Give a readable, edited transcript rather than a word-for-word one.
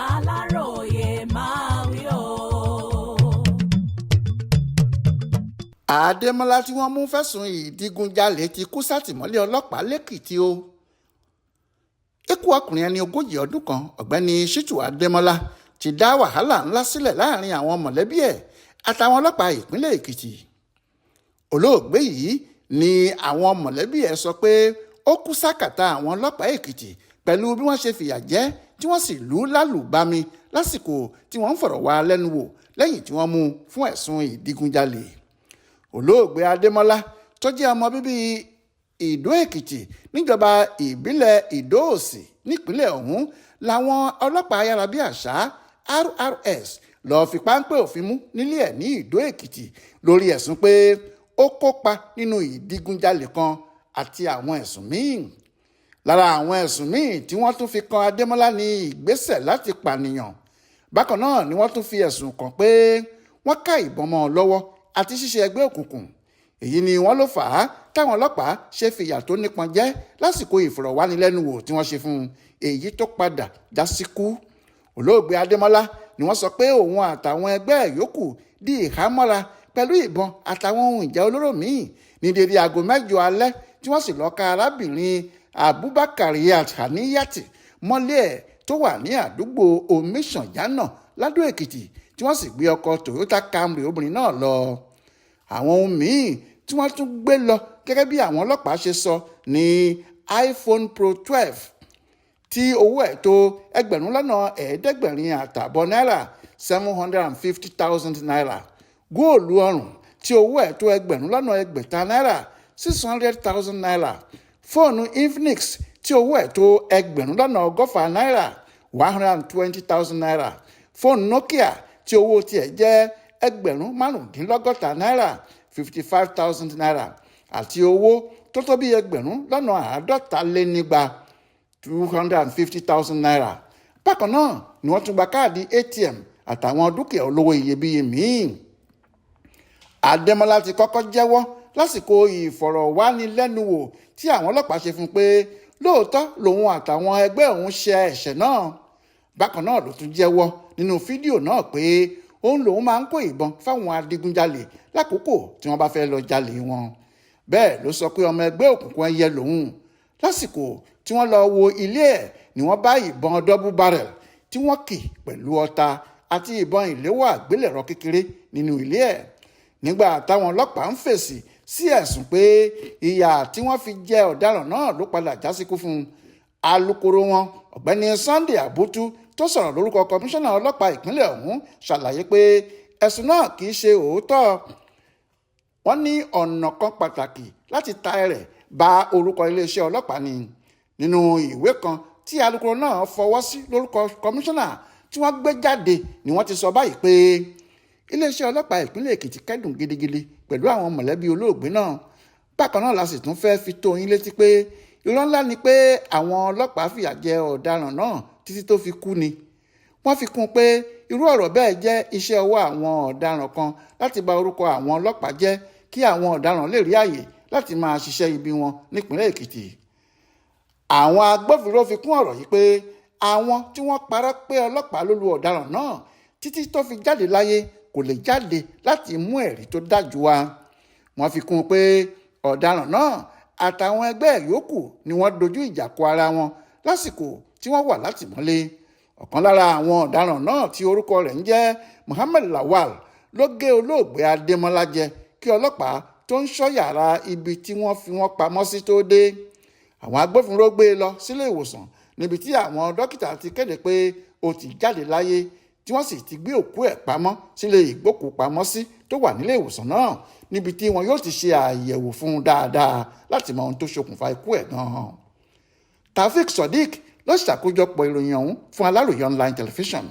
Aláròyé máa wí o. Adémọ́lá tí wọ́n mú fẹ̀sùn ìdígunjalè ti kú sátìmọ́lé ọlọ́pàá lẹ́kìtì o. Ikú ọkùnrin ẹni 40 ọdún kan ọ̀gbẹ́ni Ṣítù Adémọ́lá ti dá wàhálà ńlá sílẹ̀ láàrin àwọn mọ̀lẹ́bí ẹ̀ àtàwọn ọlọ́pàá ìpínlẹ̀ Èkìtì. Olóògbé yìí ni àwọn mọ̀lẹ́bí ẹ̀ sọ pé ó kú sákàtà àwọn ọlọ́pàá Èkìtì pẹ̀lú bí wọ́n ṣe fìyà jẹ tí wọ́n sì lù ú lálùbami lásìkò tí wọ́n ń fọ̀rọ̀ wá lẹ́nu wò lẹ́yìn tí wọ́n mú fún ẹ̀sùn ìdígunjalè. Olóògbé Adémọ́lá tó jẹ́ ọmọ bíbí Ìdó Èkìtì níjọba ìbílẹ̀ Ìdó Òsì nípínlẹ̀ ọ̀hún làwọn ọlọ́pàá ayárabíàṣá RRS lọ́ọ́ fi páńpẹ́ òfin mú nílé ẹ̀ ní Ìdó Èkìtì lórí ẹ̀sùn pé ó kópa nínú ìdígunjalè kan àti àwọn ẹ̀sùn míì. Lára àwọn ẹ̀sùn míì tí wọ́n tún fi kan Adémọ́lá ní ìgbésẹ̀ láti pànìyàn. Bákan náà ni wọ́n tún fi ẹ̀sùn kàn pé wọ́n ká ìbọn mọ́ ọ lọ́wọ́ àti ṣíṣe ẹgbẹ́ òkùnkùn. Èyí ni wọ́n ló fà á táwọn ọlọ́pàá ṣe fìyà tó nípọn jẹ lásìkò ìfọ̀rọ̀wánilẹ́nuwò tí wọ́n ṣe fún un, èyí tó padà já síkú. Olóògbé Adémọ́lá ni wọ́n sọ pé òun àtàwọn ẹgbẹ́ yòókù di ìhámọ́ra pẹ̀lú ìbọn àtàwọn ohun ìjà olóró míì ní dédé aago 9 alẹ́ tí wọ́n sì lọ́ọ́ ka arábìnrin Abubakariyat Haniyati mọ́lé ẹ̀ tó wà ní àdúgbò Omiṣanyana Ládó Èkìtì tí wọ́n sì gbé ọkọ̀ Toyota Camry obìnrin náà lọ. Àwọn ohun míì tí wọ́n tún gbé lọ gẹ́gẹ́ bí àwọn ọlọ́pàá ṣe sọ ní iPhone Pro 12 tí owó ẹ̀ tó $750,000 náírà 750,000 naira, góòlù ọrùn tí owó ẹ̀ tó $600,000 náírà 600,000 naira, fóònù Infinix tí owó ẹ̀ tó $1,100 náírà 120,000 naira, fóònù Nokia tí owó tiẹ̀ jẹ́ $55,000 náírà 55,000 naira àti owó tó tó bí $50,000 250,000 naira. Bákan náà ni wọ́n tún gba káàdì ATM àtàwọn dúkìá olówó iyebíye míì. Adémọ́lá ti kọ́kọ́ jẹ́wọ́ lásìkò ìfọ̀rọ̀wánilẹ́nuwò tí àwọn ọlọ́pàá ṣe fún un pé lóòótọ́ lòun àtàwọn ẹgbẹ́ òun ṣe ẹ̀ṣẹ̀ náà. Bákan náà ló tún jẹ́wọ́ nínú fídíò náà pé òun lòun máa ń kó ìbọn fáwọn adigunjalè lákòókò tí wọ́n bá fẹ́ lọ jalè wọn. Bẹ́ẹ̀ ló sọ pé ọmọ ẹgbẹ́ òkùnkùn ẹyẹ lòun. Lásìkò tí wọ́n lọ wo ilé ẹ̀ ni wọ́n bá ìbọn double barrel tí wọ́n kì pẹ̀lú ọta àti ìbọn ìléwọ́ àgbélẹ̀rọ kékeré nínú ilé ẹ̀. Nígbà táwọn ọlọ́pàá ń fèsì sí ẹ̀sùn pé ìyà tí wọ́n fi jẹ ọ̀daràn náà ló padà já síkú fún un, alukoro wọn ọ̀gbẹ́ni Sunday Abutu tó sọ̀rọ̀ lórúkọ kọmíṣánná ọlọ́pàá ìpínlẹ̀ ọ̀hún ṣàlàyé pé ẹ̀sùn náà kì í ṣe òótọ́. Wọ́n ní ọ̀nà kan pàtàkì láti ta ẹrẹ̀ ba orúkọ iléeṣẹ́ ọlọ́pàá ni. Nínú ìwé kan tí alukoro náà fọwọ́ sí lórúkọ kọmíṣánná tí wọ́n gbé jáde ni wọ́n ti sọ báyìí pé iléeṣẹ́ ọlọ́pàá ìpínlẹ̀ Èkìtì kẹ́dùn gidigidi pẹ̀lú àwọn mọ̀lẹ́bí olóògbé náà. Bákan náà la sì tún fẹ́ fi tó yín létí pé irọ́ ńlá ni pé àwọn ọlọ́pàá fìyà jẹ ọ̀daràn náà títí tó fi kú ni. Wọ́n fi kún un pé irú ọ̀rọ̀ bẹ́ẹ̀ jẹ́ iṣẹ́ ọwọ́ àwọn ọ̀daràn kan láti bà orúkọ àwọn ọlọ́pàá jẹ́ kí àwọn ọ̀daràn lè rí àyè láti máa ṣiṣẹ́ ibi wọn nípínlẹ̀ Èkìtì. Àwọn agbófinró fi kún ọ̀rọ̀ yìí pé àwọn tí wọ́n parọ́ pé ọlọ́pàá ló lu ọ̀daràn náà títí tó fi jáde láyé kò lè jáde láti mú ẹ̀rí tó dájú wá. Wọ́n fi kún un pé ọ̀daràn náà àtàwọn ẹgbẹ́ yòókù ni wọ́n dojú ìjà kọ ara wọn lásìkò tí wọ́n wà látìmọ́lé. Ọ̀kan lára àwọn ọ̀daràn náà tí orúkọ rẹ̀ ń jẹ́ Muhammed Lawal ló gé olóògbé Adémọ́lá jẹ kí ọlọ́pàá tó ń ṣọ́ yàrá ibi tí wọ́n fi wọ́n pamọ́ sí tó dé. Àwọn agbófinró gbé e lọ sílé ìwòsàn níbi tí àwọn dókítà ti kéde pé ó ti jáde láyé tí wọ́n sì ti gbé òkú ẹ̀ pamọ́ sílé ìgbókùpamọ́sí tó wà nílé ìwòsàn náà níbi tí wọn yóò ti ṣe àyẹ̀wò fún un dáadáa láti mọ ohun tó ṣokùnfà ikú ẹ̀ gan-an. Taofeek Surdiq ló ṣàkójọpọ̀ ìròyìn ọ̀hún fún Aláròyé online television.